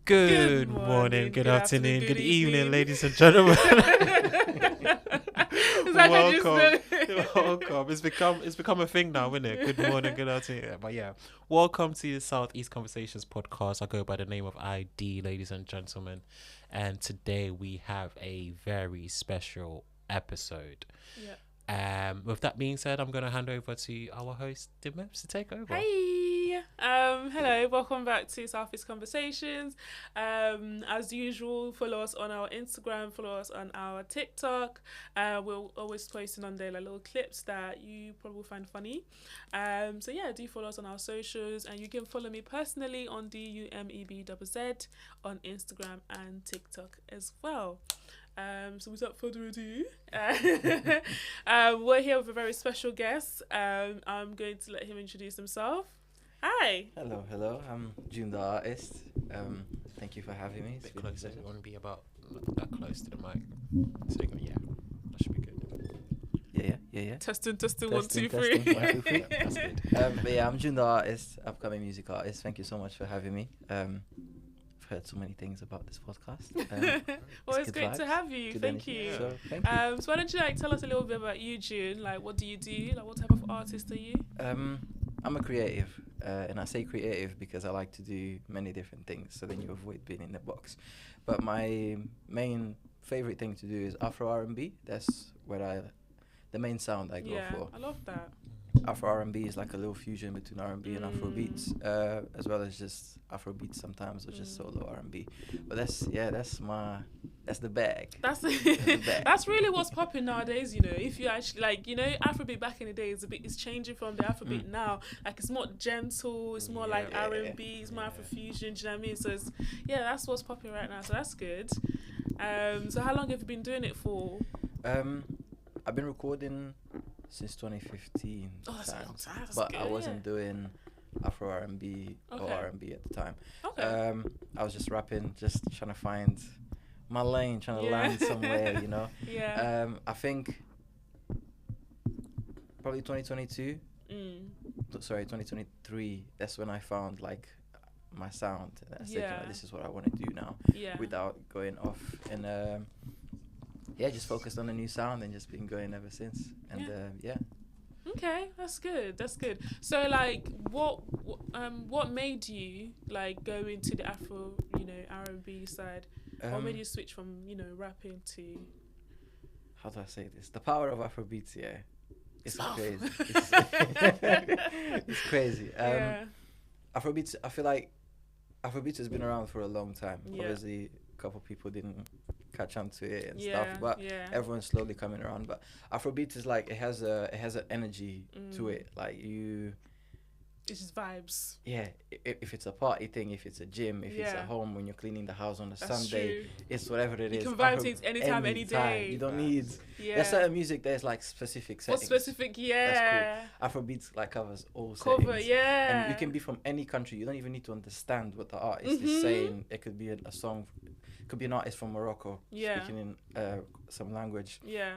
Good morning, good afternoon, good evening, ladies and gentlemen. Welcome. Welcome. It's become a thing now, isn't it? Good morning, good afternoon. Yeah, but yeah, welcome to the Southeast Conversations podcast. I go by the name of ID, ladies and gentlemen, and today we have a very special episode. Yeah. With that being said, I'm going to hand over to our host, Dimebs, to take over. Hey, hello, welcome back to Southeast Conversations. As usual, follow us on our Instagram, follow us on our TikTok. We're always posting on there like little clips that you probably find funny. So yeah, do follow us on our socials, and you can follow me personally on DUMEBZZ on Instagram and TikTok as well. So without further ado, we're here with a very special guest. I'm going to let him introduce himself. Hi. Hello. I'm JUNETHEARTIST. Thank you for having me. A bit closer. You want to be about that close to the mic. So yeah, that should be good. Yeah. Testing, 1, 2, 3. 1, 2, 3. That's good. But yeah, I'm JUNETHEARTIST, upcoming music artist. Thank you so much for having me. Heard so many things about this podcast. Well, it's great to have you. Good Thank energy. you. So, thank you. So why don't you tell us a little bit about you, June? Like, what do you do? Like, what type of artist are you? I'm a creative, and I say creative because I like to do many different things, so then you avoid being in the box. But my main favorite thing to do is Afro R&B. That's what the main sound I go for. I love that. Afro R&B is like a little fusion between R&B and afrobeats, as well as just afrobeats sometimes, or just solo R&B. But that's the bag. That's that's really what's popping nowadays. You know, if you actually Afrobeat back in the day is changing from the Afrobeat now. Like, it's more gentle, it's more like R&B, it's more Afrofusion. Do you know what I mean? So that's what's popping right now. So that's good. So how long have you been doing it for? I've been recording since 2015. Oh, that's a long time. That's but good, I wasn't doing Afro R&B or R&B at the time. Okay. I was just rapping, just trying to find my lane, trying to land somewhere, you know. Yeah. I think probably 2022. Sorry, 2023. That's when I found like my sound. And I said, this is what I want to do now. Yeah. Without going off and. Just focused on a new sound and just been going ever since. And Okay, that's good. So like, what made you like go into the Afro, R&B side? What made you switch from rapping to? How do I say this? The power of Afrobeats, it's crazy. It's crazy. Afrobeats, I feel like Afrobeats has been around for a long time. Yeah. Obviously, a couple people didn't catch on to it and stuff, but everyone's slowly coming around. But Afrobeat is like it has an energy to it. Like it's just vibes. Yeah, if it's a party thing, if it's a gym, if it's at home when you're cleaning the house on a Sunday, it's whatever it is. You can vibe things anytime, any day. You don't need. There's certain music. There's like specific settings. What specific? Yeah. That's cool. Afrobeats like covers all settings. Yeah. And you can be from any country. You don't even need to understand what the artist is saying. It could be a song. It could be an artist from Morocco speaking in some language. Yeah.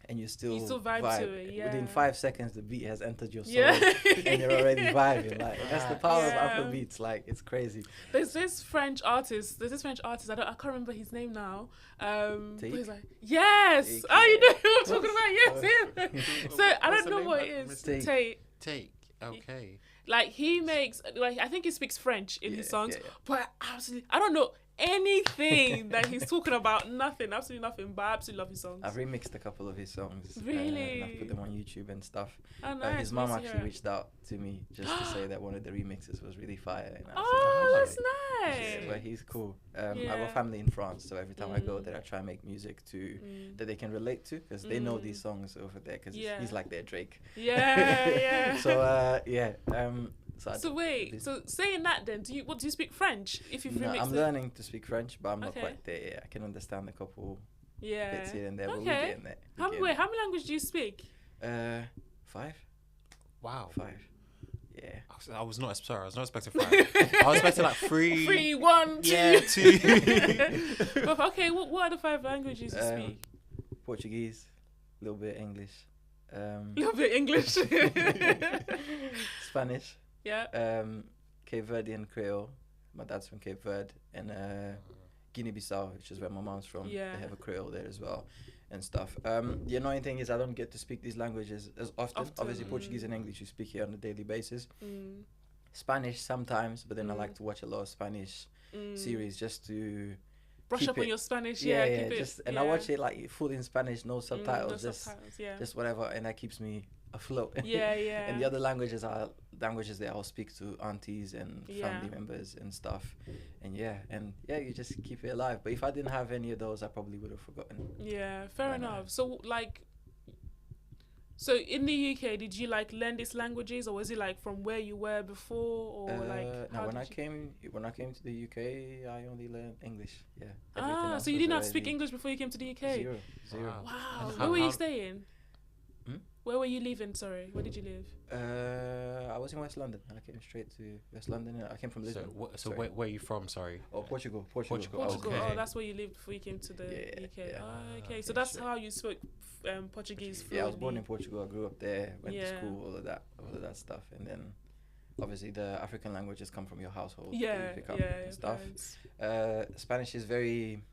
And you still vibe to it. Yeah. Within 5 seconds, the beat has entered your soul, and you're already vibing. Like that's the power of Afrobeats. Like it's crazy. There's this French artist. I can't remember his name now. He's like, yes. Take, you know who I'm talking about? Yes, him. So I don't know what it is. Take. Okay. Like he makes I think he speaks French in his songs, but absolutely I don't know anything that he's talking about. Absolutely nothing, but I absolutely love his songs. I've remixed a couple of his songs. Really? And I've put them on YouTube and stuff. Oh, nice. His mom actually reached out to me just to say that one of the remixes was really fire. And that's nice. Yeah, but he's cool. I got family in France, so every time I go there, I try and make music that they can relate to, because they know these songs over there, because he's like their Drake. Yeah. So wait. So saying that, then, do you speak French? If you've remixed I'm learning to speak French, but I'm not quite there yet. I can understand a couple bits here and there. But we're getting there. How many languages do you speak? 5. Wow. 5. Yeah. I was not expecting 5. I was expecting like 3. 3, 1, 2. Yeah, 2. But okay, what are the 5 languages you speak? Portuguese, a little bit English. Little bit English. Spanish. Yeah. Cape Verdean Creole, My dad's from Cape Verde, and Guinea-Bissau, which is where my mom's from. Yeah. They have a Creole there as well, and stuff. The annoying thing is I don't get to speak these languages as often. Obviously, Portuguese and English you speak here on a daily basis. Spanish sometimes, but then I like to watch a lot of Spanish series just to brush up on your Spanish. Keep it, just and I watch it like full in Spanish, no subtitles, just whatever, and that keeps me afloat. And the other languages are languages that I'll speak to aunties and family members and stuff, and you just keep it alive. But if I didn't have any of those, I probably would have forgotten. Yeah, fair enough. So in the UK, did you like learn these languages, or was it like from where you were before, or like? No, when I came to the UK, I only learned English. Yeah. So you didn't have to speak English before you came to the UK? Zero. Wow. Where were you staying? Where were you living? Sorry, where did you live? I was in West London. I came straight to West London. I came from Lisbon. So where are you from? Sorry. Oh, Portugal. Okay. Oh, that's where you lived before you came to the UK. Yeah. Okay. So that's how you spoke Portuguese fluently. Yeah, I was born in Portugal. I grew up there. Went to school. All of that stuff, and then obviously the African languages come from your household. You pick up and stuff. Spanish is very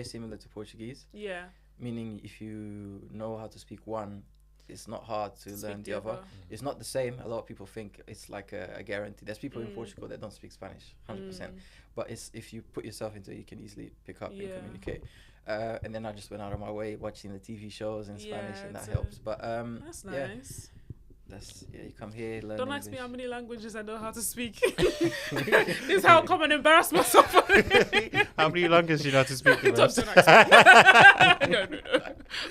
similar to Portuguese. Yeah. Meaning, if you know how to speak one, it's not hard to learn the other. It's not the same. A lot of people think it's like a guarantee. There's people in Portugal that don't speak Spanish, 100%. But it's if you put yourself into it, you can easily pick up and communicate. And then I just went out of my way watching the TV shows in Spanish, and that helps. But that's nice. You come here, learn Don't English. Ask me how many languages I know how to speak. This is how I come and embarrass myself. How many languages do you know how to speak? No.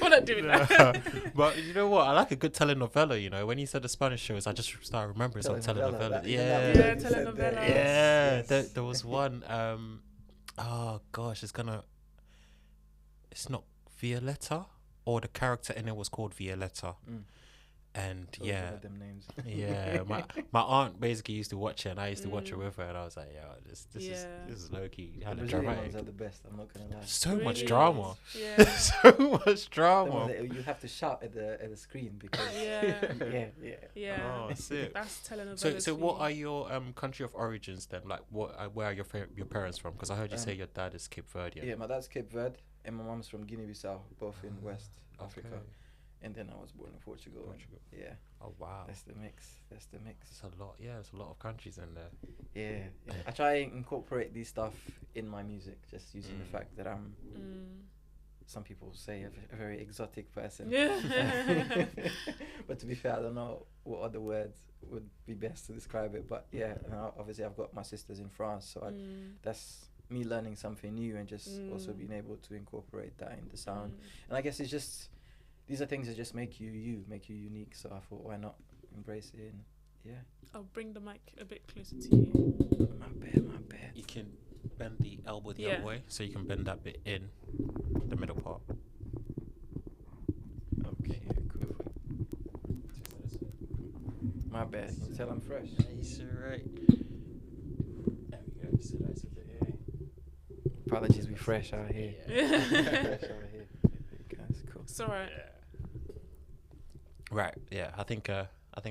We're not doing that. But you know what? I like a good telenovela, you know. When you said the Spanish shows, I just started remembering some telenovela. Telenovela. Yeah, there was one. Oh gosh, it's not Violetta, or the character in it was called Violetta. And them names. my aunt basically used to watch it, and I used to watch it with her, and I was like, this is low key, kind of dramatic. Ones are the best. I'm not gonna lie. So much drama. Yeah. So much drama. You have to shout at the screen because. Yeah. Oh, sick. That's telenovela. So what are your country of origins then? Like, where are your parents from? Because I heard you say your dad is Cape Verdean. Yeah, my dad's Cape Verde, and my mom's from Guinea-Bissau, both in West Africa. And then I was born in Portugal. Yeah. Oh wow. That's the mix. It's a lot. Yeah, there's a lot of countries in there. Yeah. I try and incorporate these stuff in my music, just using the fact that I'm. Some people say a very exotic person. Yeah. But to be fair, I don't know what other words would be best to describe it. But yeah, obviously I've got my sisters in France, so that's me learning something new and just also being able to incorporate that in the sound. And I guess it's just. These are things that just make you unique. So I thought, why not embrace it? And I'll bring the mic a bit closer to you. My bad. You can bend the elbow the other way, so you can bend that bit in the middle part. Okay, cool. My bad. You can tell I'm fresh. It's alright. There we go. So that's a bit here. Apologies, we fresh out here. Fresh out here. That's cool. It's alright. Right. Yeah. I think that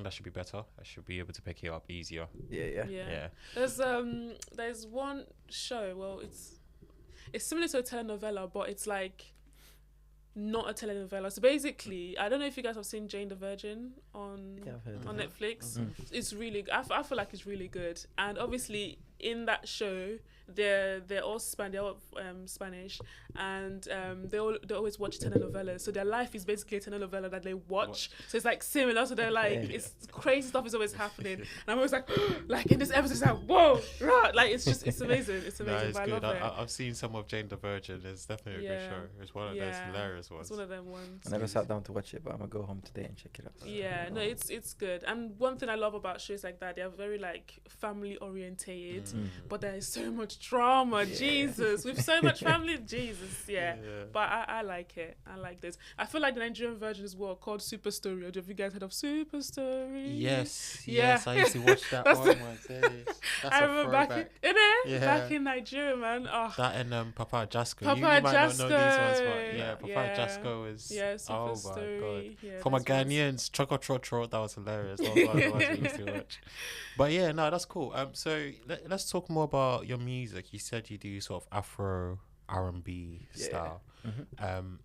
should be better. I should be able to pick it up easier. Yeah. There's one show. Well, it's similar to a telenovela, but it's like not a telenovela. So basically, I don't know if you guys have seen Jane the Virgin on Netflix. It's really. I feel like it's really good. And obviously, in that show, they're all Spanish, and they always watch telenovelas. So their life is basically a telenovela that they watch. So it's like similar. So they're like, it's crazy stuff is always happening, and I'm always like, like in this episode, it's like whoa, right? Like it's amazing. It's amazing. No, it's but good. I love it. I've seen some of Jane the Virgin. It's definitely a good show. It's one of those hilarious ones. It's one of them ones. I never sat down to watch it, but I'm gonna go home today and check it out. Yeah, no, it's good. And one thing I love about shows like that, they're very like family orientated, but there is so much drama. Jesus, with so much family. Jesus, But I like it. I like this. I feel like the Nigerian version as well, called Super Story. Have you guys heard of Super Story? Yes, I used to watch that. Oh my days. That's I remember back back. Innit? Yeah. Back in Nigeria, man. Oh, That and Papa Jasco. Papa You might not know these ones, Jasco. but yeah, Papa Jasco is. yeah, Super oh my god. Story. Yeah, For my those ones. Ghanaians, Choco Trotro, that was hilarious. That was one of the ones we used to watch. But yeah, no, that's cool. So let's talk more about your music. You said you do sort of Afro R&B style. Mm-hmm.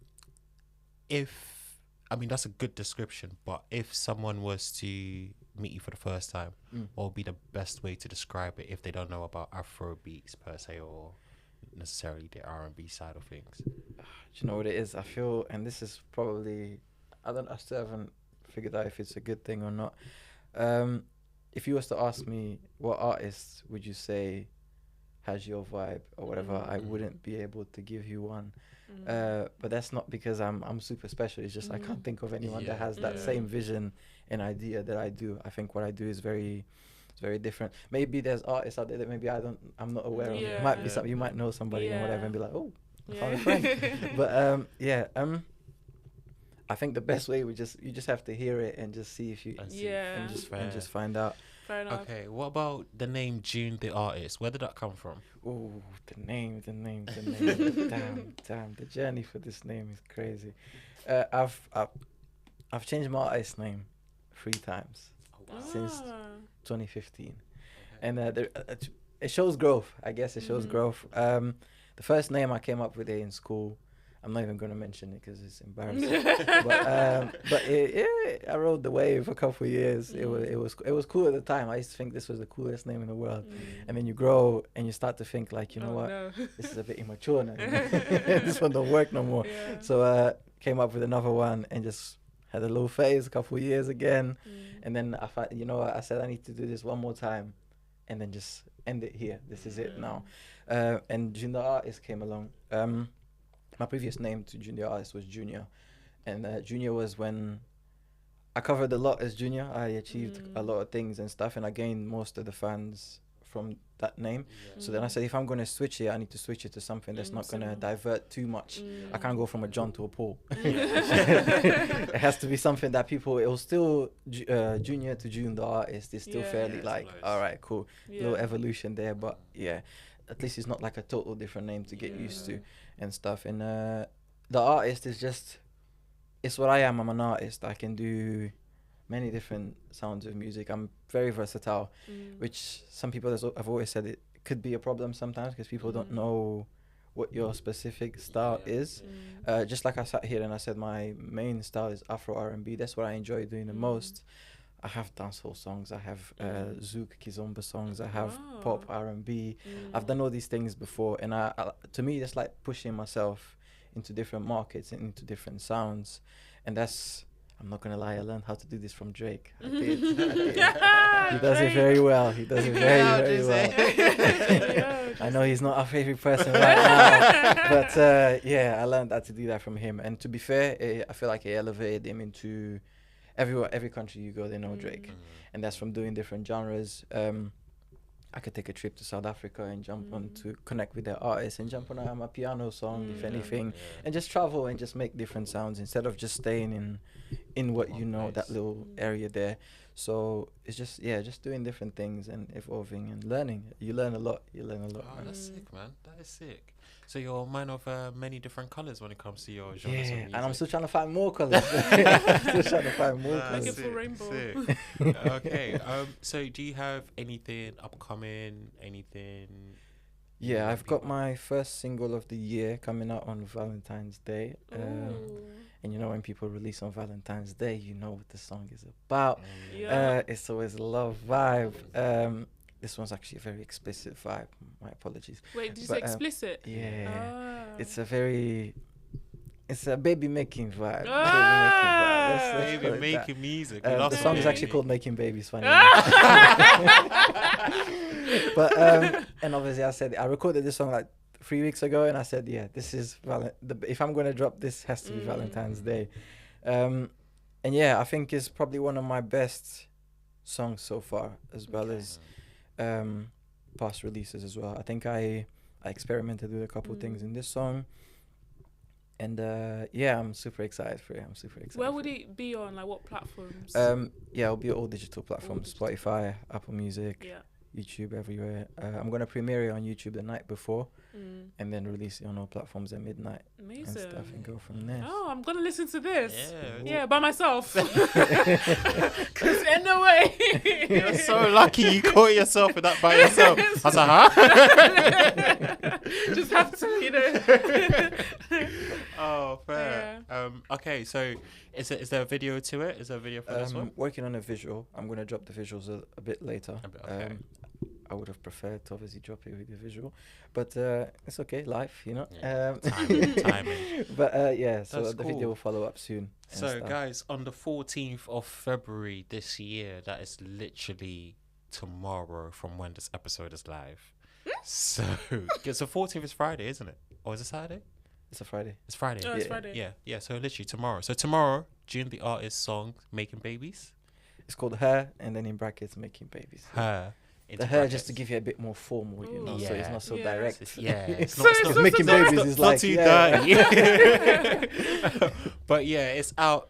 That's a good description, but if someone was to meet you for the first time, what would be the best way to describe it if they don't know about Afro beats per se or necessarily the R&B side of things? Do you know what it is? I feel, and this is probably, I still haven't figured out if it's a good thing or not. If you was to ask me what artist would you say has your vibe or whatever, I wouldn't be able to give you one. But that's not because I'm super special. It's just I can't think of anyone that has that same vision and idea that I do. I think what I do is very different. Maybe there's artists out there that maybe I'm not aware of. It might be something you might know somebody and whatever and be like, oh, I found a friend. But I think the best way you just have to hear it and just see if you and just find out. Fair enough. Okay, what about the name June the Artist? Where did that come from? Oh, the name. Damn, the journey for this name is crazy. I've changed my artist name 3 times since 2015, and it shows growth. I guess it shows growth. The first name I came up with in school, I'm not even going to mention it because it's embarrassing. but I rode the wave a couple of years. It was cool at the time. I used to think this was the coolest name in the world. And then you grow and you start to think like, you know what, this is a bit immature now. This one don't work no more. Yeah. So came up with another one and just had a little phase, a couple of years again. And then I said I need to do this one more time and then just end it here. This is it now. And June the Artist came along. My previous name to June the Artist was Junior, and Junior was when I covered a lot as Junior. I achieved a lot of things and stuff, and I gained most of the fans from that name. So then I said, if I'm going to switch it, I need to switch it to something that's not going to divert too much. I can't go from a John to a Paul. It has to be something that it will still, Junior to June the Artist is still fairly all right, cool. Little evolution there, but at least it's not like a total different name to get used to and stuff. And the artist is just, it's what I am. I'm an artist. I can do many different sounds of music. I'm very versatile, which some people have always said it could be a problem sometimes because people don't know what your specific style is. Just like I sat here and I said my main style is Afro R&B. That's what I enjoy doing the most. I have dancehall songs, I have Zouk Kizomba songs, I have pop R&B. I've done all these things before, and I to me that's like pushing myself into different markets and into different sounds. And that's, I'm not gonna lie, I learned how to do this from Drake. I did. He does it very well. He does it very well. I know he's not our favorite person right now, but I learned how to do that from him. And to be fair, I feel like it elevated him into every country you go, they know Drake. And that's from doing different genres. I could take a trip to South Africa and jump on to connect with their artists and jump on a piano song, if anything, and just travel and just make different sounds instead of just staying in what you know, that little area there. So it's just doing different things and evolving and learning. You learn a lot. Oh, man. That's sick, man. That is sick. So you're a man of many different colours when it comes to your genres of music. And I'm still trying to find more colours. Beautiful rainbow. Sick. Okay. So do you have anything upcoming? Anything? Yeah, I've got my first single of the year coming out on Valentine's Day. And you know, when people release on Valentine's Day, you know what the song is about. It's always a love vibe. This one's actually a very explicit vibe. My apologies. Wait, did you say explicit? Yeah. It's a baby making vibe. Baby making music. The song is actually called Making Babies, funny. But and obviously I recorded this song like 3 weeks ago, and I said, this is if I'm gonna drop this, has to be Valentine's Day. And I think it's probably one of my best songs so far, as well as past releases as well. I think I experimented with a couple of things in this song, and I'm super excited for it. Where would it be on? Like what platforms? It'll be all digital platforms: Spotify, Apple Music, YouTube, everywhere. I'm gonna premiere it on YouTube the night before, and then release it on all platforms at midnight and Amazing. stuff, and go from there. Oh, I'm gonna listen to this. Yeah. Yeah, by myself. Because in no way. You're so lucky you caught yourself with that by yourself. I was like, huh? Just have to, you know. Oh, fair. Okay, so is there a video to it? Is there a video for this one? Working on a visual. I'm gonna drop the visuals a bit later. Okay. I would have preferred to obviously drop it with the visual, but it's okay, life, you know. Yeah, timing. But yeah, so That's the cool. video will follow up soon. and So, stuff. guys, on the 14th of February this year, that is literally tomorrow from when this episode is live. So, so 14th is Friday, isn't it? Or is it Saturday? It's a Friday. It's Friday. Oh, it's Yeah. Friday. Yeah. So literally tomorrow. So tomorrow, June the artist song "Making Babies." It's called Her, and then in brackets, Making Babies. Her. The Her just to give you a bit more formal, you know, Ooh. so it's not so Yeah. direct. Yeah. It's So not. it's It's not- not Making so- Babies it's is not like too dirty. But yeah, it's out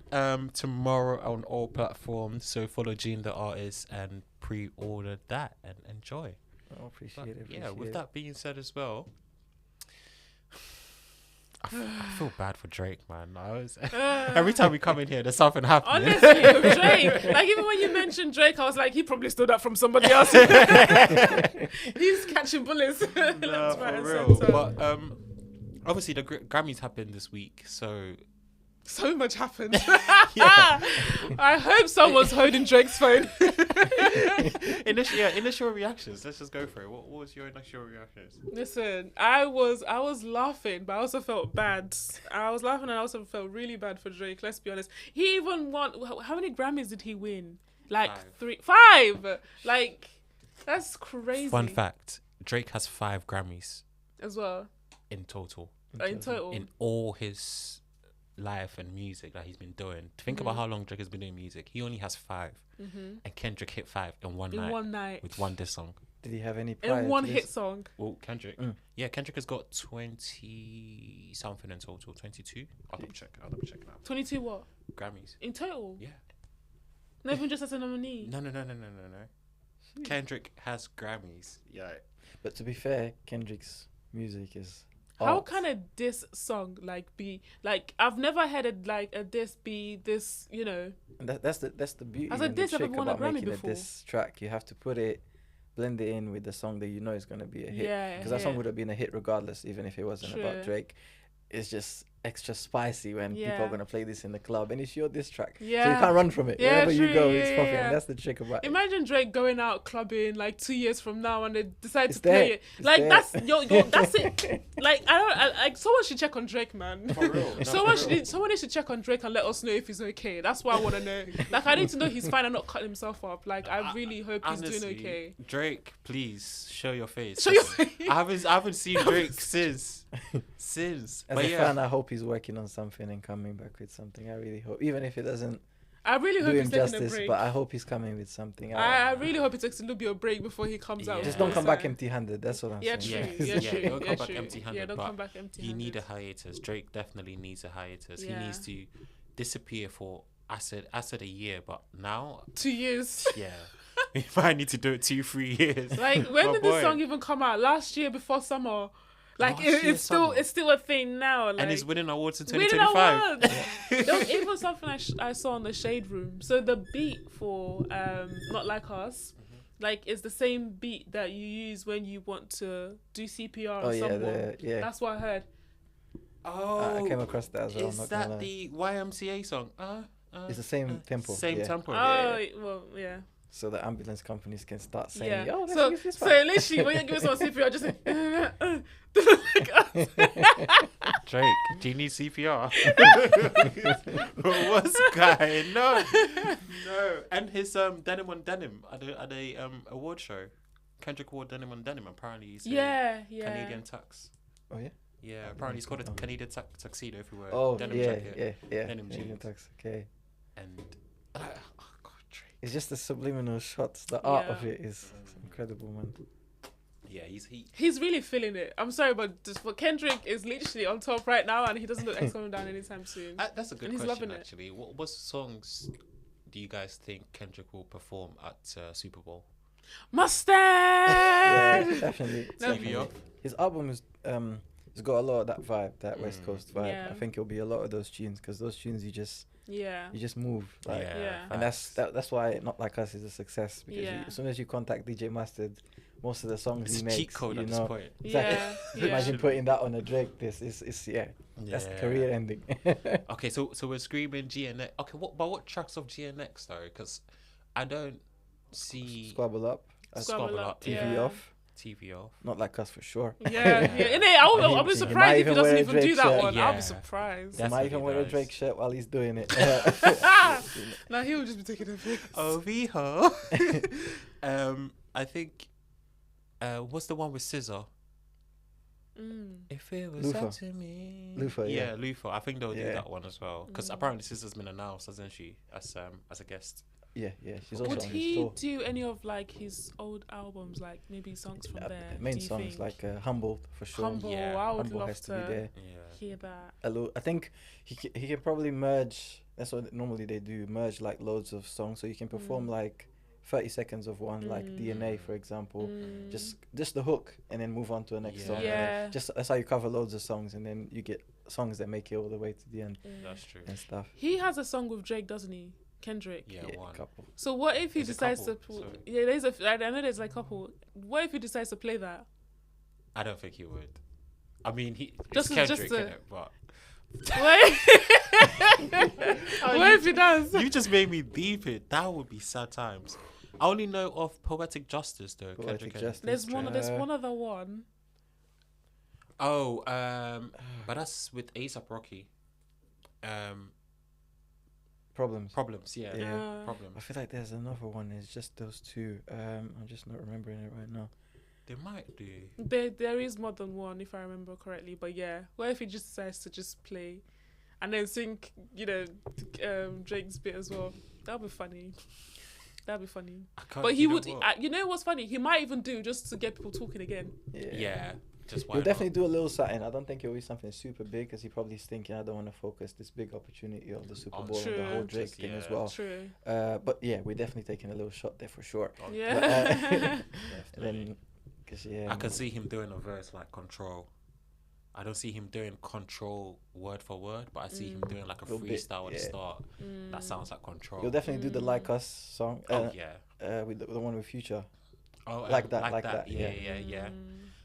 tomorrow on all platforms. So follow Gene the artist and pre-order that and enjoy. Oh, appreciate But it. yeah, with appreciate that being said as well, I feel bad for Drake, man. Every time we come in here, there's something happening. Honestly, with Drake, like even when you mentioned Drake, I was like, he probably stood up from somebody else. He's catching bullets. Left, No, right, and for real. centre. But obviously the Grammys happened this week, so So much happened. yeah. I hope someone's holding Drake's phone. Initial reactions. Let's just go for it. What was your initial reactions? Listen, I was laughing, but I also felt bad. I was laughing and I also felt really bad for Drake. Let's be honest. He even won. How many Grammys did he win? Like 5. Like that's crazy. Fun fact: Drake has 5 Grammys as well. in total. In total. In all his life and music that he's been doing. Think about how long Drake has been doing music. He only has 5, and Kendrick hit 5 in one in night one night. with one diss song. Did he have any prior In one to hit this? song. Well, Kendrick, yeah, Kendrick has got 20 something in total. 22. I'll double check now. 22 what? Grammys. In total? Yeah. Not even just as a nominee. No. Kendrick has Grammys. Yeah. But to be fair, Kendrick's music is. How art. can a diss song be like? I've never heard a diss be this. You know, And that's the beauty. As a and the diss, I've trick won a about Grammy making before. a diss track. You have to blend it in with the song that you know is gonna be a hit. Yeah, Because that song yeah. would have been a hit regardless, even if it wasn't about True. Drake. It's just extra spicy when people Yeah. are gonna play this in the club, and it's your diss track. So you Yeah. can't run from it. Yeah, Wherever you true, go, yeah, it's yeah, popping. yeah. And that's the trick about it. imagine Drake going out clubbing like 2 years from now and they decide It's to play there. it. It's Like there. that's that's it. Like like someone should check on Drake, man. For real. No, Someone for real. someone needs to check on Drake and let us know if he's okay. That's what I want to know. Like I need to know he's fine and not cutting himself up. Like I really hope he's doing Honestly, okay. Drake, please show your face. Show your 'Cause face. I haven't seen Drake since. As But a yeah. fan, I hope he's working on something and coming back with something. I really hope, even if it doesn't I really do hope him he's taking a justice, break. but I hope he's coming with something. I really hope he takes a little bit of break before he comes out. Yeah. Just with don't come back something. empty-handed. That's what I'm Yeah, saying. true. Yeah. Yeah, Yeah, true. don't come Yeah, back true. empty-handed, Yeah, don't but come back empty-handed. You need a hiatus. Drake definitely needs a hiatus. Yeah. He needs to disappear for I said a year, but now 2 years. yeah. We might need to do it 2-3 years. Like when My did boy. this song even come out? Last year before summer. Like Last year summer. it's still a thing now. Like, And he's winning awards in winning 2025. awards. There was even something I saw on the Shade Room. So the beat for Not Like Us, like is the same beat that you use when you want to do CPR Oh on yeah, someone. yeah. That's what I heard. Oh, I came across that as well. I'm is not gonna that lie. the YMCA song? It's the same tempo. Same yeah. tempo. Oh well, yeah. So the ambulance companies can start saying, Yeah. "Oh, let's So use this so one." literally when you give someone CPR, just like, like us. Drake, do you need CPR? What's going on? No. And his Denim on Denim at the award show. Kendrick Award Denim on Denim. Apparently he's a Yeah. Canadian tux. Oh yeah. Yeah, apparently he's got a Canadian tuxedo everywhere. Oh Denim yeah, jacket. yeah. Denim Canadian jeans. tux, okay. And oh god, Drake. It's just the subliminal shots. The art Yeah. of it is incredible, man. Yeah, He's really feeling it. I'm sorry, but Kendrick is literally on top right now, and he doesn't look like coming down anytime soon. that's a good And he's question loving it. actually. What songs do you guys think Kendrick will perform at Super Bowl? Mustard. Yeah, definitely. No. TV off. His album is it's got a lot of that vibe, that West Coast vibe. Yeah. I think it'll be a lot of those tunes because those tunes you just move like. Yeah. And that's why Not Like Us is a success because Yeah. as soon as you contact DJ Mustard, most of the songs It's he a makes, cheat code you at this know, point. exactly. Yeah. Imagine putting that on a Drake. That's career ending. Okay, so we're screaming GNX. Okay, what tracks of GNX though? Because I don't see Squabble Up, Squabble Up, TV yeah. Off, TV off. Not Like Us for sure. Yeah. Innit? I'll be He surprised might if he even doesn't wear a even do Drake that shirt. one. I'll be Yeah. surprised. He might even Definitely wear a does. Drake shirt while he's doing it. Now he'll just be taking a pic. Oh, Viho. I think. What's the one with Scissor? If it was Lufa. up to me. Lufa, yeah. Lufa. I think they'll do Yeah. that one as well because apparently Scissor's been announced, hasn't she, as a guest? Yeah. She's also Would on his he tour. do any of like his old albums, like maybe songs from there? Main do you songs think? like Humbled for sure. Humble. Yeah. I would Humble love has to be there. Yeah. hear that. I think he can probably merge. That's what normally they do. Merge like loads of songs, so you can perform like 30 seconds of one, like DNA for example. Just the hook, and then move on to the next song. Yeah. Just that's how you cover loads of songs, and then you get songs that make it all the way to the end That's true. and stuff. He has a song with Drake, doesn't he? Kendrick. Yeah, one. couple. So what if he There's a decides couple, to? so- Yeah, there's a. I know there's like a couple. What if he decides to play that? I don't think he would. I mean, Just- it's Kendrick, just to- innit? But What if he does? you just made me deep it. That would be sad times. I only know of Poetic Justice though. Poetic Kendrick and- Justice. There's Uh, one other one. Oh, but that's with A$AP Rocky. Problems. Problems, yeah. Yeah. I Problems. feel like there's another one. It's just those two. I'm just not remembering it right now. They might do. There is more than one, if I remember correctly. But yeah, what if he just decides to just play, and then sing, Drake's bit as well? That'd be funny. That'd be funny. I can't, But he you know would. what? You know what's funny? He might even do just to get people talking again. Yeah. Just why He'll not? definitely do a little something. I don't think it'll be something super big because he probably is thinking, I don't want to focus this big opportunity of the Super On Bowl and the whole True. Drake Just, thing as yeah. well. True. But yeah, we're definitely taking a little shot there for sure. Oh, Yeah. And definitely. then, cause yeah, I can see him doing a verse like Control. I don't see him doing Control word for word, but I see him doing like a Little bit, freestyle at the yeah. start. That sounds like Control. he'll definitely do the Like Us song. Oh yeah. With the one with Future. Oh, Like that, Yeah, yeah. yeah.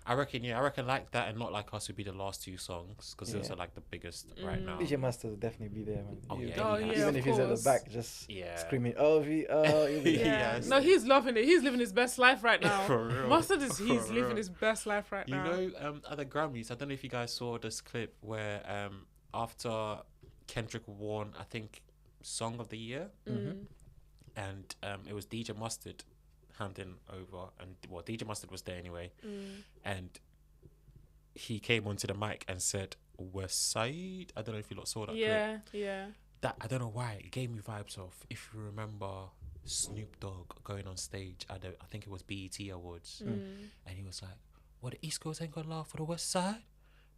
I reckon Like That and Not Like Us would be the last two songs because those Yeah. are like the biggest right now. DJ Mustard will definitely be there, man. Oh, He'll yeah, definitely- he has. Yeah, even of if he's at the course. back, just Yeah. screaming, oh, he'll be Yeah. there. Yes. No, he's loving it. He's living his best life right now. For real. Mustard is For he's living real. his best life right You now. know, at the Grammys, I don't know if you guys saw this clip where after Kendrick won, I think, Song of the Year, and it was DJ Mustard handing over, and well, DJ Mustard was there anyway, and he came onto the mic and said, West Side. I don't know if you lot saw that clip. Yeah. That, I don't know why, it gave me vibes of, if you remember Snoop Dogg going on stage at I think it was BET Awards, and he was like, "What, the East Coast ain't gonna laugh for the West Side?"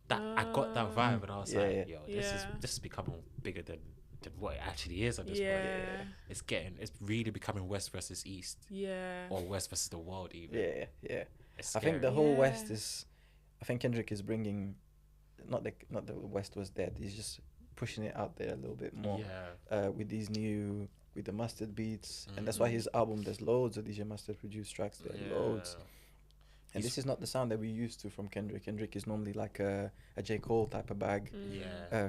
That I got that vibe, and I was like, "Yo, this is becoming bigger than what it actually is at this point. It's really becoming West versus East, or West versus the world even." Yeah. It's I think the scary. whole West is. I think Kendrick is bringing, not the West was dead. He's just pushing it out there a little bit more. With these with the Mustard beats, and that's why his album, there's loads of DJ Mustard produced tracks there, loads. And this is not the sound that we used to from Kendrick. Kendrick is normally like a J. Cole type of bag,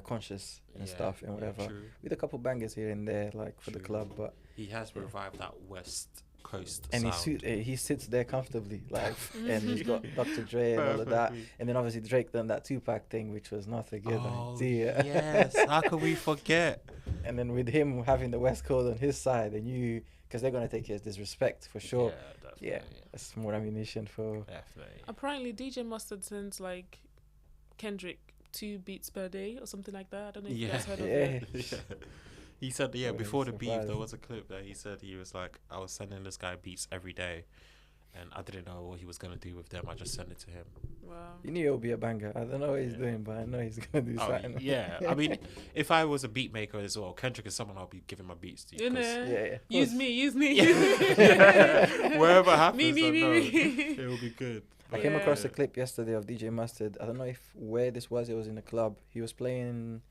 conscious and stuff and whatever, true. with a couple bangers here and there, like for the club. But He has revived that West Coast and sound. he sits there comfortably, like, and he's got Dr. Dre and all of that, Perfectly. and then obviously Drake done that Tupac thing, which was not a good Oh, idea. yes, how can we forget? And then with him having the West Coast on his side, and because they're gonna take his disrespect for sure. Yeah, That's more ammunition for. definitely. Apparently, DJ Mustard sends like Kendrick 2 beats per day or something like that. I don't know if you guys heard of it. He said, Wouldn't before the be beef, there surprised. was a clip that he said he was like, I was sending this guy beats every day. and I didn't know what he was gonna do with them. I just sent it to him. Wow. You knew it would be a banger. I don't know what he's doing, but I know he's gonna do Oh, something. yeah. I mean, if I was a beat maker as well, Kendrick is someone I'll be giving my beats to. You know. 'cause Yeah. Use me. Wherever happens, Me. I know it will be good. I But came across Yeah. a clip yesterday of DJ Mustard. I don't know where this was. It was in a club. He was playing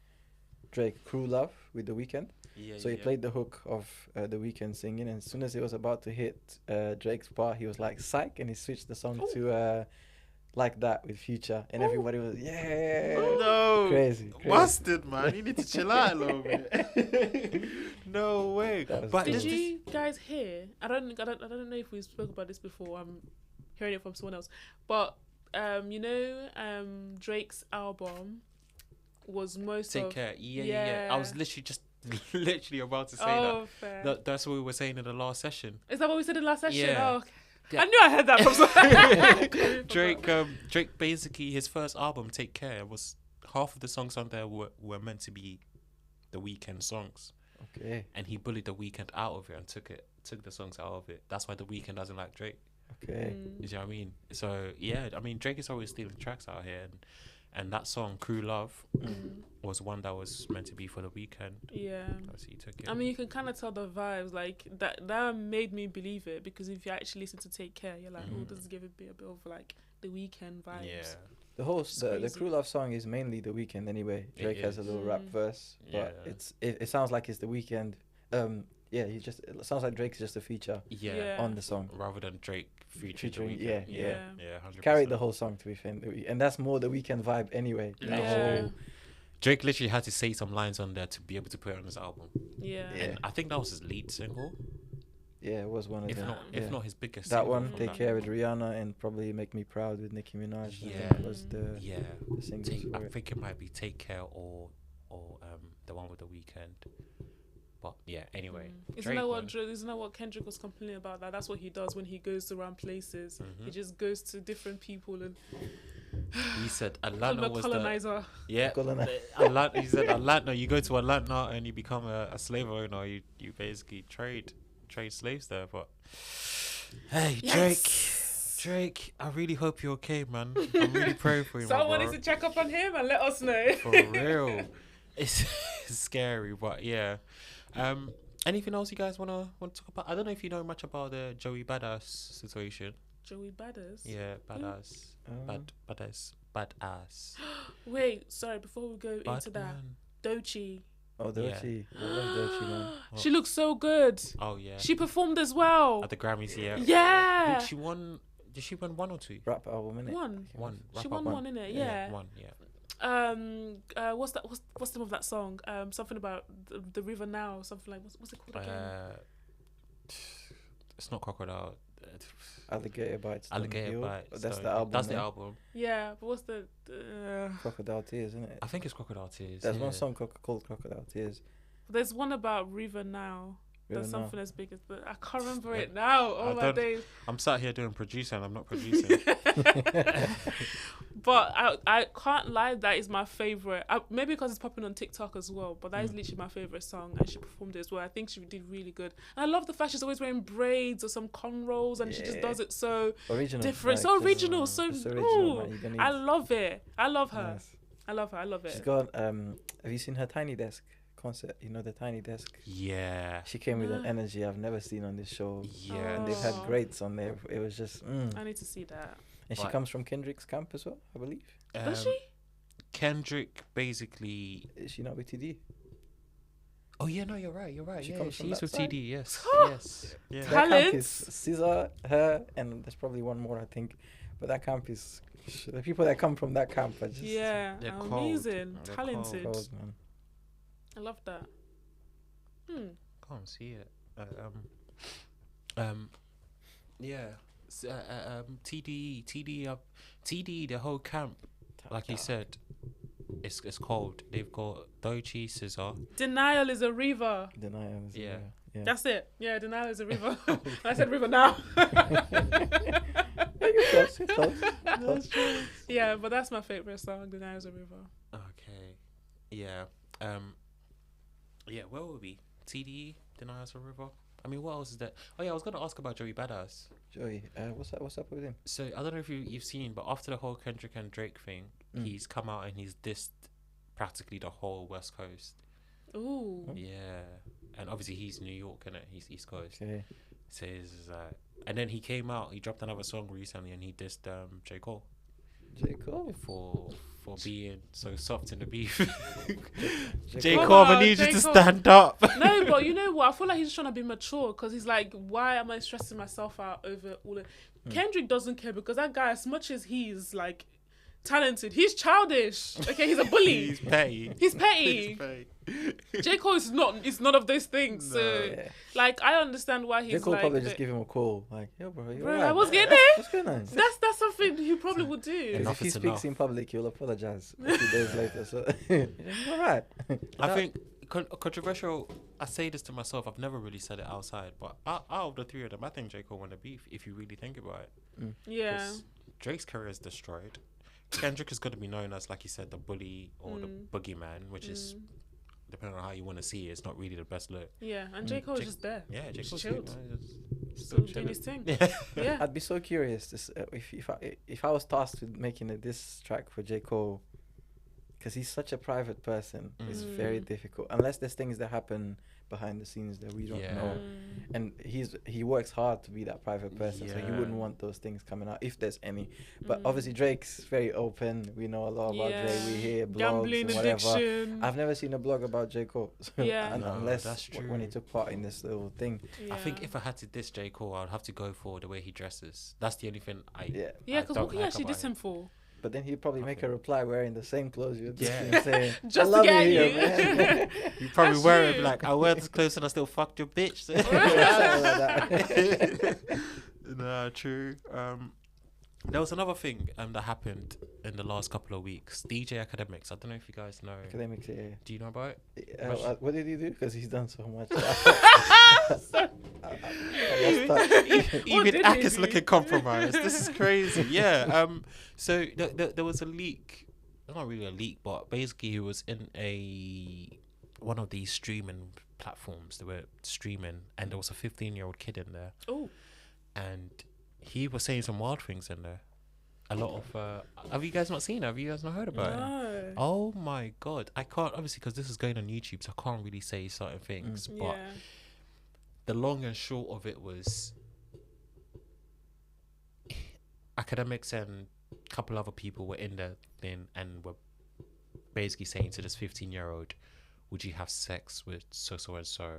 Drake Crew Love with The Weeknd. yeah, So he played the hook of The Weeknd singing, and as soon as he was about to hit Drake's part, he was like psych, and he switched the song to Like That with Future, and everybody was No, crazy. Mustard, man, you need to chill out a little bit. No way. That was But Did dope. you guys hear? I don't know if we spoke about this before. I'm hearing it from someone else, but Drake's album was most Take of. care. Yeah. I was literally about to say Oh, fair. That's what we were saying in the last session. Is that what we said in the last session? Yeah. Oh, okay. Yeah. I knew I heard that from someone. Drake basically his first album, Take Care, was half of the songs on there were meant to be The Weeknd songs, Okay. and he bullied The Weeknd out of it and took the songs out of it. That's why The Weeknd doesn't like Drake. Okay. You see what I mean? So yeah, I mean Drake is always stealing tracks out here, and that song Crew Love was one that was meant to be for The Weeknd. Yeah. So he took it. I mean, you can kind of tell the vibes, like that made me believe it, because if you actually listen to Take Care, you're like, oh, this is giving me a bit of like The Weeknd vibes. yeah, The whole It's the crazy. Crew Love song is mainly The Weeknd anyway. It Drake has a is. little rap verse, but Yeah. it sounds like it's The Weeknd. It sounds like Drake's just a feature yeah, on the song. rather than Drake Featuring, The Weeknd. yeah. 100%. Carried the whole song to be fair, and that's more The Weeknd vibe anyway. Yeah. That Yeah. whole- Drake literally had to say some lines on there to be able to put it on his album. Yeah. Yeah. And I think that was his lead single, yeah, it was one of if them. not yeah. if not his biggest. That single one, from Take that. Care with Rihanna, and probably Make Me Proud with Nicki Minaj. I think Yeah. was the Yeah, singles I for it. think it might be Take Care or the one with The Weeknd. But yeah, anyway. Isn't Drake, that man. isn't that what Kendrick was complaining about? That's what he does when he goes around places. Mhm. He just goes to different people and He said call him Atlanta a was the colonizer. yeah. Colonizer. Atlanta. He said Atlanta. You go to Atlanta and you become a slave owner. You basically trade slaves there. But hey, Drake, I really hope you're okay, man. I'm really praying for you, Someone my needs bro. to check up on him and let us know. For real. It's scary, but yeah. Anything else you guys wanna talk about? I don't know if you know much about the Joey Badass situation. Joey Badass. Yeah, badass, badass. Wait, sorry. Before we go into that, Batman. Doechii. Oh, Doechii. I love Doechii, man. She looks so good. Oh yeah. She performed as well. At the Grammys, yeah. Yeah. She won. Did she win one or two? Rap album, innit? One. One. She Wrap won up one, innit? Yeah. One. Yeah. What's that? What's the name of that song? Something about the river now. Something like what's it called again? It's not Crocodile. Alligator Bites. Don't Alligator Heal. Bites. Oh, that's Don't the Heal. album. That's the name. album. Yeah, but what's the? Crocodile Tears, isn't it? I think it's Crocodile Tears. There's yeah. one song called Crocodile Tears. There's one about river now. There's River Now. something as big as, but I can't remember it now. I Oh my don't- days! I'm sat here doing producer and I'm not producing. But I can't lie, that is my favorite. Maybe because it's popping on TikTok as well. But that is literally my favorite song, and she performed it as well. I think she did really good. And I love the fact she's always wearing braids or some cornrows, and she just Yeah. does it so Original. different, like, so just- original, so just original, ooh, man. You're gonna I need- love it. I love her. Nice. I love her. I love She's it. got have you seen her Tiny Desk concert? You know the Tiny Desk? Yeah. She came with an energy I've never seen on this show. Yeah. And they've had Oh. greats on there. It was just I need to see that. and she Right. comes from Kendrick's camp as well, I believe. Does she? Kendrick basically. Is she not with TD? Oh yeah, no, you're right. She Yeah, comes from she's that with side. TD. Yes. Yes. Yeah. That camp Talent. is Scissor, her, and there's probably one more I think. But that camp is the people that come from that camp are just Yeah, they're cold. amazing, They're talented. cold, man. I love that. Can't see it. Yeah. TD, the whole camp, like you said, it's cold. They've got Doechii, Scissor. Denial is a river. Denial is Yeah. yeah. That's it. Yeah, denial is a river. I said river now. You're close. Yeah, but that's my favorite song. Denial is a river. Okay. Yeah. Yeah. Where were we? TD, Denials a River. I mean, what else is there? Oh yeah, I was gonna ask about Joey Badass. Joey, what's up with him? So I don't know if you've seen, but after the whole Kendrick and Drake thing, he's come out and he's dissed practically the whole West Coast. Ooh. Yeah, and obviously he's New York, innit? He's East Coast. Okay. So he's and then he came out. He dropped another song recently, and he dissed J Cole. J. Cole. For being so soft in the beef. J. J. Cole. Cole, I Oh, need J. you to Cole. stand up. No, but you know what? I feel like he's trying to be mature because he's like, why am I stressing myself out over all of... Kendrick doesn't care because that guy, as much as he's like talented, he's childish. Okay, he's a bully. He's petty. He's petty. He's petty. J. Cole is not. It's none of those things. No. So, Yeah. like, I understand why he's J. Cole like. probably just give him a call, like, yo, bro, you Bro, alright? I was getting Yeah, there. what's going on? That's something he probably would do. Because Enough if he is speaks enough. in public, he'll apologize a few days later. So, all right. I think controversial. I say this to myself. I've never really said it outside, but out of the three of them, I think J. Cole won the beef. If you really think about it, Yeah. 'Cause Drake's career is destroyed. Kendrick is going to be known as, like you said, the bully or the boogeyman, which is, depending on how you want to see it, it's not really the best look. Yeah, and J. Cole's J- just there. Yeah, J. Just Cole's chilled. good, man. Just Still chilling. doing his thing. Yeah. Yeah. I'd be so curious to if I was tasked with making a diss track for J. Cole, because he's such a private person. It's very difficult unless there's things that happen behind the scenes that we don't Yeah. know. And he works hard to be that private person, so he Yeah. wouldn't want those things coming out if there's any. But obviously Drake's very open. We know a lot about Drake. We hear blogs Gambling and whatever. addiction. I've never seen a blog about J. Cole. So Yeah. and No, unless that's when he true. took part in this little thing. I think if I had to diss J. Cole, I'd have to go for the way he dresses. That's the only thing Yeah. Yeah, I because don't what do you like actually about diss him for? But then he'd probably make a Okay. reply wearing the same clothes you're Yeah. dissing, saying, Just I to love get it here, you. man. You probably That's wear it you. like, I wear this clothes and I still fucked your bitch. Something like that. Nah, true. There was another thing that happened in the last couple of weeks. DJ Academics. I don't know if you guys know. Academics, yeah. Do you know about it? What did he do? Because he's done so much. So- I lost touch. What Even did Ak he is do? looking compromised. This is crazy. Yeah. So there was a leak. Not really a leak, but basically he was in one of these streaming platforms. They were streaming, and there was a 15-year-old kid in there, Oh, and he was saying some wild things in there. A lot of. Have you guys not seen it? Have you guys not heard about it? no. Oh my god! I can't, obviously, because this is going on YouTube, so I can't really say certain things. But Yeah. the long and short of it was, Academics and a couple other people were in the thing and were basically saying to this 15-year-old, "Would you have sex with so and so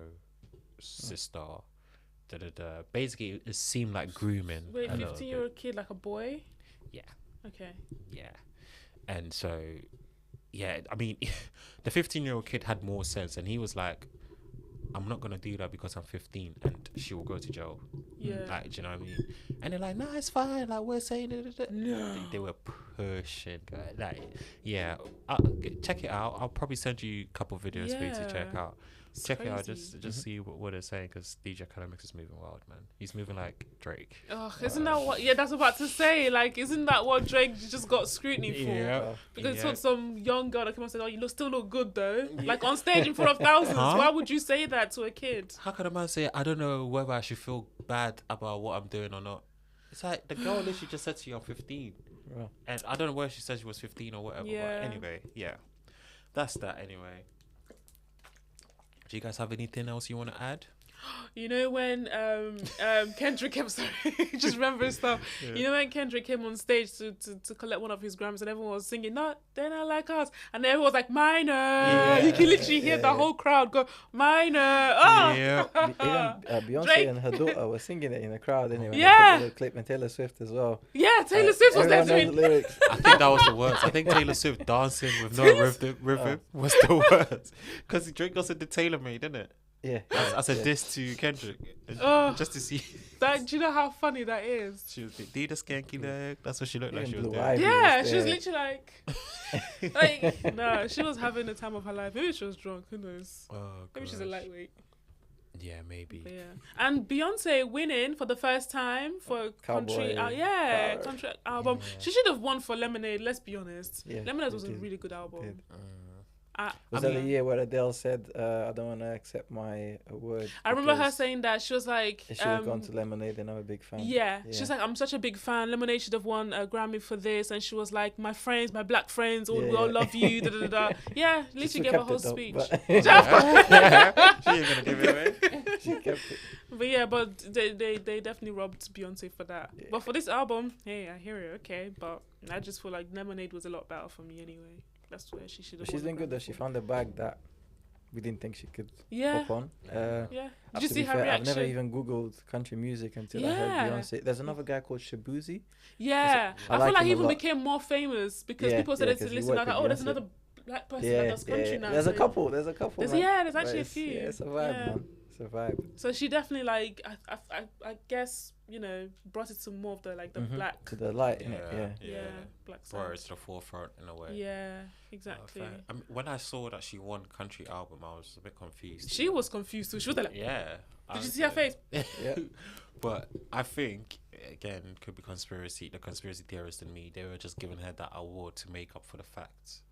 sister?" Da da da. Basically, it seemed like grooming. Wait, a little 15-year-old kid like a boy? Yeah. Okay. Yeah. And so, yeah, I mean, the 15-year-old kid had more sense, and he was like, I'm not going to do that because I'm 15 and she will go to jail. Yeah. Like, do you know what I mean? And they're like, no, it's fine. Like, we're saying it. No. They were pushing. Like, yeah. Check it out. I'll probably send you a couple videos for you to check Yeah. out. It's Check it out, crazy. just see what they're saying, because DJ Academics is moving wild, man. He's moving like Drake. Oh, isn't that what? Yeah, that's what I was about to say. Like, isn't that what Drake just got scrutiny for? Yeah. Because Yeah. he told some young girl that came and said, "Oh, you still look good though." Like on stage in front of thousands. Huh? Why would you say that to a kid? How could a man say, I don't know whether I should feel bad about what I'm doing or not? It's like the girl literally just said to you, I'm 15. Well, And I don't know where she said she was 15 or whatever. Yeah. But anyway, yeah. That's that anyway. Do you guys have anything else you want to add? You know when Kendrick came, sorry, just remember stuff. Yeah. You know when Kendrick came on stage to collect one of his Grammys and everyone was singing, "No, they're not like us," and everyone was like, "Minor." Yeah. You can literally hear the whole crowd go, "Minor." Oh, Yeah. even Beyonce Drake. and her daughter were singing it in the crowd anyway. They Yeah. put the little clip, and Taylor Swift as well. yeah. Taylor Swift was there Everyone knows the doing. lyrics. I think that was the worst. I think Taylor Swift dancing with no rhythm was the worst. Because Drake also did Taylor Made, didn't it? Yeah. As a yeah. diss to Kendrick. Oh. Just to see. That, do you know how funny that is? She was like, do the skanky leg. That's what she looked like Even she was Blue doing. Ivy Yeah, was she was there. literally like, no, she was having the time of her life. Maybe she was drunk. Who knows? Oh, Maybe she's a gosh. lightweight. Yeah, maybe. But yeah, and Beyonce winning for the first time for country, Cowboy yeah, Power. country album. Yeah. She should have won for Lemonade. Let's be honest. Yeah, Lemonade she was a did. really good album. Did. Was that the year where Adele said, "I don't want to accept my award"? I remember her saying that. She was like, "She should have gone to Lemonade, and I'm a big fan." Yeah, she was like, "I'm such a big fan. Lemonade should have won a Grammy for this," and she was like, "My friends, my black friends, we all love you." Da, da, da, da. Yeah, at least she gave a whole speech. She ain't gonna give it away. She kept it. But yeah, but they definitely robbed Beyonce for that. Yeah. But for this album, hey, I hear it, okay. But I just feel like Lemonade was a lot better for me anyway. That's where she should have. She's doing good though. She found a bag that we didn't think she could Yeah. hop on. Yeah. Did you To see be her fair, reaction? I've never even Googled country music until I heard Beyonce. There's another guy called Shabuzi. Yeah. I I like feel like him he a even lot. became more famous because Yeah, people started yeah, to 'cause he listen. Like, worked oh, with there's Beyonce. another black person that does country now. There's a so- couple. There's a couple. There's, man. yeah, there's But actually a it's- few. Yeah, it's a vibe, Yeah. man. It's a vibe. So she definitely like I guess brought it to more of the the black To the light, innit? yeah black Brought it side. to the forefront in a way. Yeah, exactly. Fair. I mean, when I saw that she won country album, I was a bit confused. She was confused too. She was like, Yeah. did you see her face? Yeah. But I think again could be the conspiracy theorist in me. They were just giving her that award to make up for the fact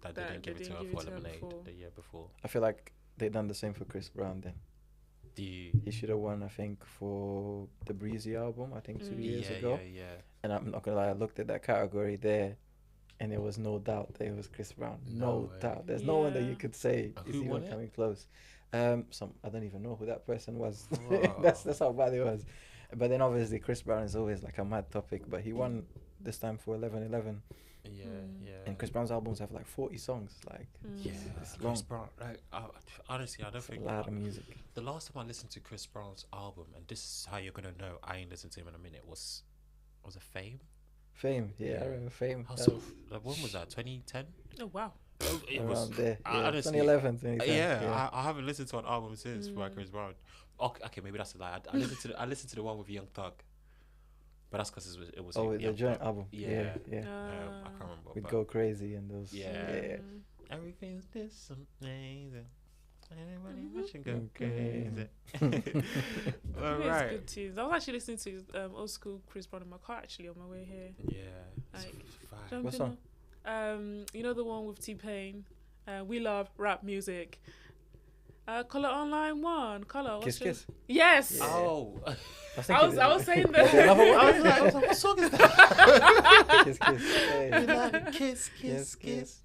that they didn't give it to her for Lemonade the year before. I feel like they done the same for Chris Brown then. He should have won, I think, for the Breezy album, I think 2 years ago. Yeah. And I'm not gonna lie, I looked at that category there, and there was no doubt that it was Chris Brown. No way. doubt. There's no one that Yeah. you could say is Who won even it? coming close. I don't even know who that person was. Wow. that's how bad it was. But then obviously Chris Brown is always like a mad topic. But he won this time for 11:11. Yeah. And Chris Brown's albums have like 40 songs. Like Yeah, it's Chris long. Brown. Like, honestly, I don't It's a think lot of music. the last time I listened to Chris Brown's album, and this is how you're gonna know I ain't listened to him in a minute, was it Fame? Fame, yeah, Yeah. I remember Fame. How That so? was Like, when was that? 2010? Oh wow. It around was there. I Yeah, honestly, 2011, 2010. yeah. I haven't listened to an album since by Mm. Chris Brown. Okay, maybe that's a lie. I listened to the one with Young Thug, but that's because it was Oh, Young the joint Thug. album. Yeah. Yeah. I can't remember. We'd but go crazy and those. Yeah. Everything's this amazing. Everybody Mhm. watching go Okay. crazy. All It's right. good tunes. I was actually listening to old school Chris Brown in my car actually on my way here. Yeah. It's Like, fine. Jumping What song? You know the one with T-Pain. We love rap music. Color Online One. Color. Kiss Kiss. Yes. Yeah. Oh. I was saying Was there that. another one? I was like, what song is that? Kiss Kiss. Hey. Kiss, Kiss, kiss.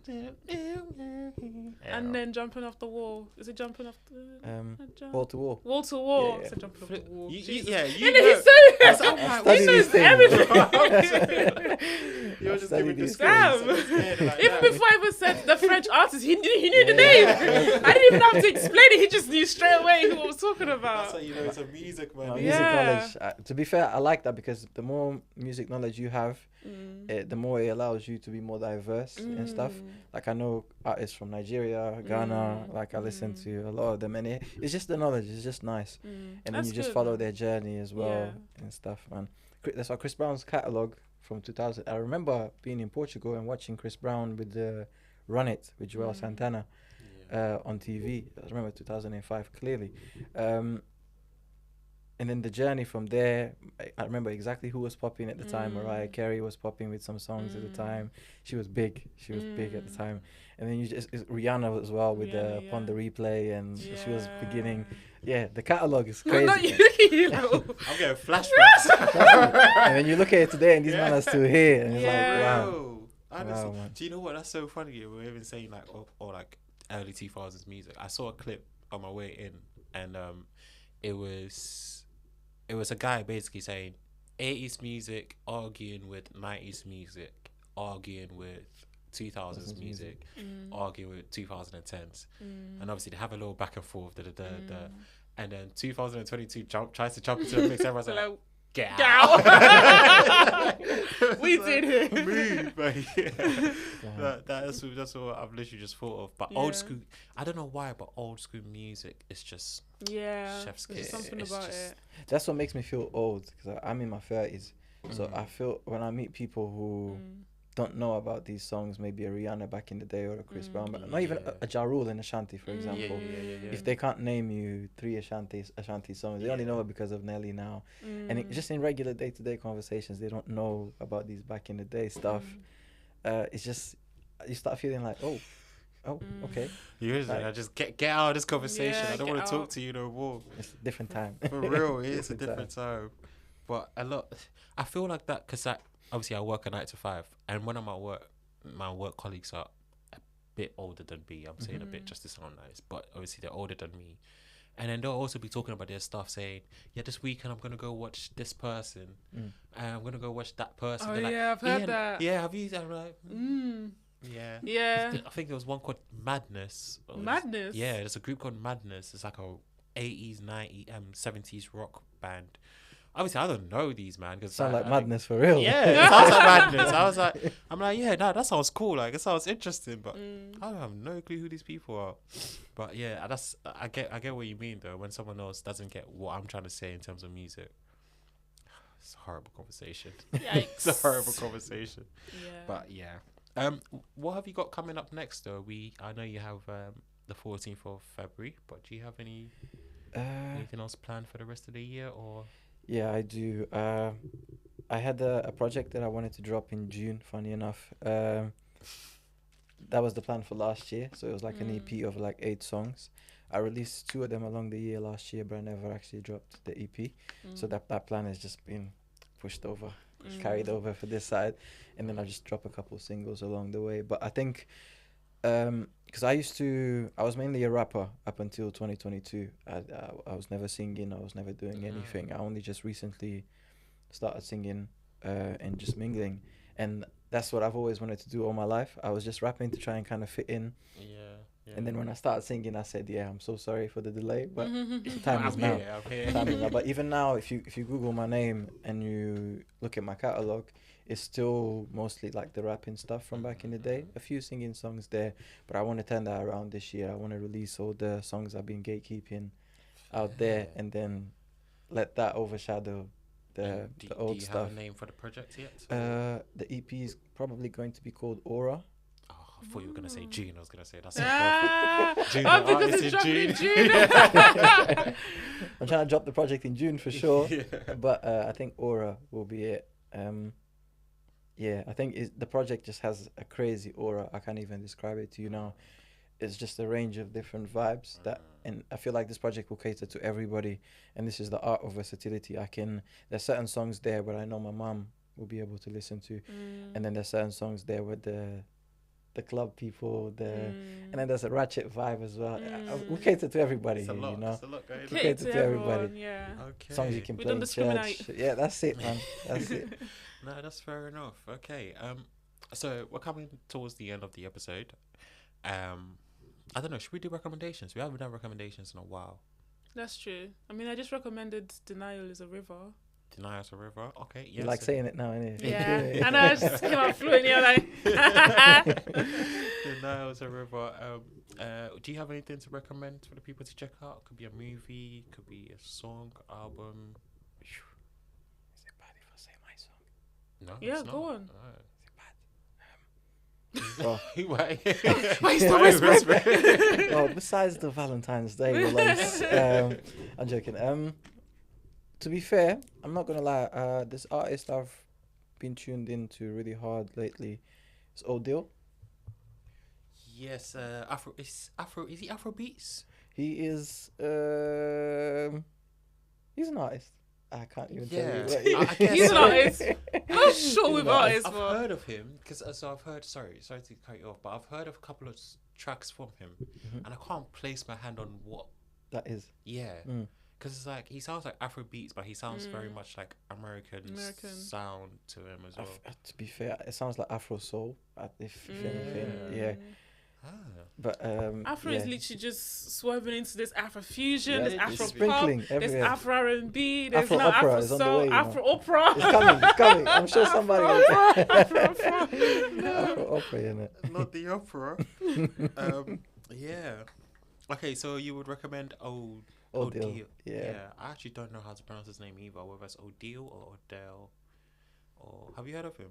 And then jumping off the wall. Is it jumping off the Wall to wall. wall to wall? Yeah. Is it jumping off the wall? You Jesus. know, And then he's so I he study knows these everything. You're just Study giving these Damn. Like Even before I even said the French artist, he knew the name. I didn't even have to explain it. He just knew straight away who I was talking That's about. how you know it's a music, man. Music Yeah. knowledge. To be fair, I like that because the more music knowledge you have, the more it allows you to be more diverse and stuff. Like I know artists from Nigeria, Ghana. Like I listen to a lot of them, and it's just the knowledge. It's just nice, and then That's you just good, follow man. their journey as well and stuff, man. That's why Chris Brown's catalog from 2000. I remember being in Portugal and watching Chris Brown with the Run It with Joel Santana on TV. I remember 2005 clearly. And then the journey from there, I remember exactly who was popping at the time. Mariah Carey was popping with some songs at the time. She was big. She was big at the time. And then Rihanna as well with Rihanna, Upon the Replay, and she was Yeah. beginning. Yeah, the catalog is No, crazy. not you. Little. I'm getting flashbacks. And then you look at it today, and these men are still here, and it's Yeah. like, wow. Bro, honestly, Wow, man. do you know what? That's so funny. We were even saying like, or like early 2000s music. I saw a clip on my way in, and it was a guy basically saying 80s music arguing with 90s music, arguing with 2000s music, arguing with 2010s, and obviously they have a little back and forth. And then 2022 tries to jump into the mix. Everyone's like, get Get out. We did it. Move, but yeah. That's what I've literally just thought of. But old Yeah. school, I don't know why, but old school music is just Yeah. chef's There's kiss. something It's about just- it. That's what makes me feel old, because I'm in my 30s. So I feel when I meet people who don't know about these songs, maybe a Rihanna back in the day or a Chris Brown, but not even a Ja Rule in Ashanti, for example. If they can't name you 3 Ashanti songs, they only know it because of Nelly now. And just in regular day-to-day conversations, they don't know about these back in the day stuff. It's just, you start feeling like, oh, Oh, okay. Usually, Right. I just get out of this conversation. Yeah, I don't get want to talk out. to you no more. It's a different time. For real, it is a Different different time. But I feel like that because obviously I work a 9 to 5, and when I'm at work, my work colleagues are a bit older than me. I'm saying a bit just to sound nice, but obviously they're older than me. And then they'll also be talking about their stuff, saying, "Yeah, this weekend I'm gonna go watch this person, and I'm gonna go watch that person." Oh They're like, yeah, I've heard "Ian, that. yeah, have you?" I'm like, Mm. yeah. Yeah. I think there was one called Madness. Madness. Yeah, there's a group called Madness. It's like a 80s, 90s, 70s rock band. Obviously, I don't know these, man. Cause Sound like I madness for real. Yeah, it sounds like Madness. I'm like, yeah, nah, that sounds cool. Like, it sounds interesting, but I have no clue who these people are. But yeah, I get what you mean though. When someone else doesn't get what I'm trying to say in terms of music, it's a horrible conversation. Yikes. It's a horrible conversation. Yeah. But yeah, what have you got coming up next though? I know you have the 14th of February, but do you have anything else planned for the rest of the year or? Yeah, I do. I had a project that I wanted to drop in June, funny enough. That was the plan for last year. So it was like an EP of like 8 songs. I released 2 of them along the year last year, but I never actually dropped the EP. So that plan has just been pushed over, carried over for this side. And then I just drop a couple of singles along the way. But I think, because I was mainly a rapper up until 2022. I was never singing. I was never doing anything. I only just recently started singing and just mingling. And that's what I've always wanted to do all my life. I was just rapping to try and kind of fit in. Yeah. And then when I started singing, I said, "Yeah, I'm so sorry for the delay, but time is now." I'm here. Time is now. But even now, if you Google my name and you look at my catalog, it's still mostly like the rapping stuff from back in the day. A few singing songs there, but I want to turn that around this year. I want to release all the songs I've been gatekeeping out there, and then let that overshadow the old do you stuff. have a name for the project yet? The EP is probably going to be called Aura. I thought you were gonna say June. I was gonna say that's June, June. because it's dropping in June. I'm trying to drop the project in June for sure. But I think Aura will be it. Yeah, I think the project just has a crazy aura. I can't even describe it to you now. It's just a range of different vibes and I feel like this project will cater to everybody. And this is the art of versatility. There's certain songs there where I know my mom will be able to listen to, and then there's certain songs there with the club people, and then there's a ratchet vibe as well. We cater to everybody here, you know. We cater to everybody. Yeah. Okay. Songs you can We play don't in discriminate. church. Yeah, that's it, man. That's it. No, that's fair enough. Okay. So we're coming towards the end of the episode. I don't know. Should we do recommendations? We haven't done recommendations in a while. That's true. I mean, I just recommended Denial is a River. Deny Us a River. Okay. You Yes. like saying it now, innit? Yeah. I know, I just came out fluent. You're like, Deny Us a River. Do you have anything to recommend for the people to check out? Could be a movie. Could be a song, album. Is it bad if I say my song? No. Yeah, it's go not. on. Well, Why? Why you still whispering? well, besides the Valentine's Day release, I'm joking. To be fair, I'm not gonna lie. This artist I've been tuned into really hard lately is Odile. Yes. Is he afrobeats? He is. He's an artist. I can't even tell you. What I guess He's an so. artist. Not sure with an artists, I've but heard of him because I've heard. Sorry to cut you off, but I've heard of a couple of tracks from him, and I can't place my hand on what. that is. Yeah, because it's like he sounds like Afrobeats, but he sounds very much like American sound to him as well. To be fair, it sounds like Afro soul. If anything, yeah. But Afro is literally just swerving into this Afro fusion, Yeah, there's it's Afro pop, sprinkling there's everywhere. Afro R&B, there's Afro now opera Afro is on the soul, way, you know. Afro opera. it's coming. I'm sure somebody will Afro opera. Afro opera in it. Not the opera. Yeah. Okay, so you would recommend Odile. Yeah. I actually don't know how to pronounce his name either. Whether it's Odile or Odell, or have you heard of him?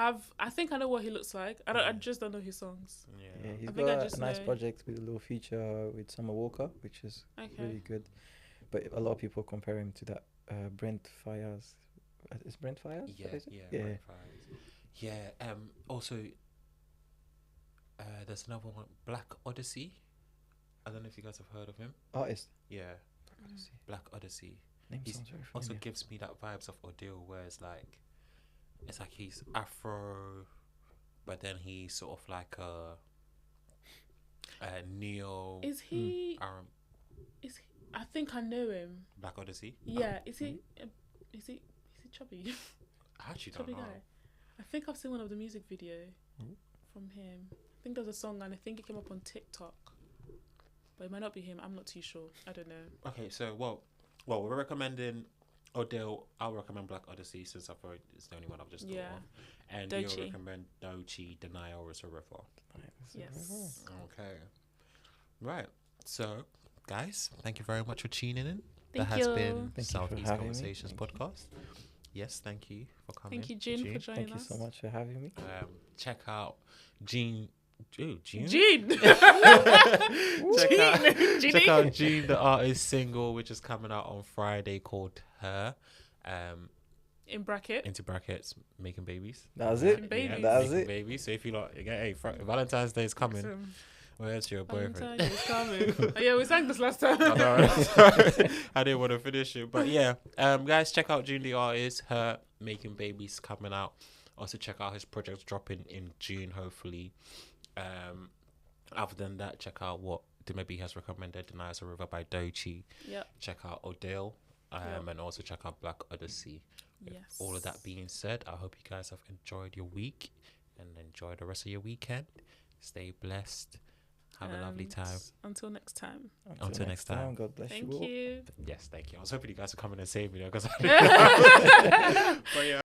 I think I know what he looks like. I just don't know his songs. Yeah, he's I think I got just a nice know. project with a little feature with Summer Walker, which is really good. But a lot of people compare him to that Brent Fires. Is Brent Fires? Yeah. Yeah. Brent Fires. Yeah. Also, There's another one, Black Odyssey. I don't know if you guys have heard of him. Artist. Yeah, Odyssey. Black Odyssey. Name He's sounds very also familiar. gives me that vibes of Odile, where it's like he's Afro, but then he's sort of like a neo. Is he? Is he? I think I know him. Black Odyssey. Yeah. Is he? Is he chubby? I actually don't Chubby know. guy. I think I've seen one of the music video from him. I think there's a song and I think it came up on TikTok, but it might not be him. I'm not too sure. I don't know. Okay, so well, we're recommending Odile. I'll recommend Black Odyssey since I've heard it's the only one I've just thought of. And Doechii. you'll recommend Doechii, Denial, or River. Yes. Okay. Right. So, guys, thank you very much for tuning in. Thank that you. has been Thank you for Southeast having me. Conversations Thank you. podcast. Yes, thank you for coming. Thank you, June, for joining Thank you us. so much for having me. Check out Jean. Ooh, June. June. check Jeannie. out Jean, the artist single, which is coming out on Friday, called Her. In bracket. Into brackets, making babies. That's it. Making babies. That's Making it. babies. So if you like, hey, Valentine's Day is coming. Awesome. Where's your boyfriend? Valentine's is coming. Oh, yeah, we sang this last time. I know. I didn't want to finish it, but yeah, guys, check out June the artist. Her Making Babies coming out. Also check out his projects dropping in June, hopefully. Other than that, check out what maybe he has recommended, Denial a River by Doechii. Yep. Check out Odile, Yep. and also check out Black Odyssey. With Yes. all of that being said, I hope you guys have enjoyed your week and enjoy the rest of your weekend. Stay blessed. Have a lovely And time. Until next time. Until next time. God bless Thank you all. you. Yes, thank you. I was hoping you guys would come in and save me because I didn't. But yeah.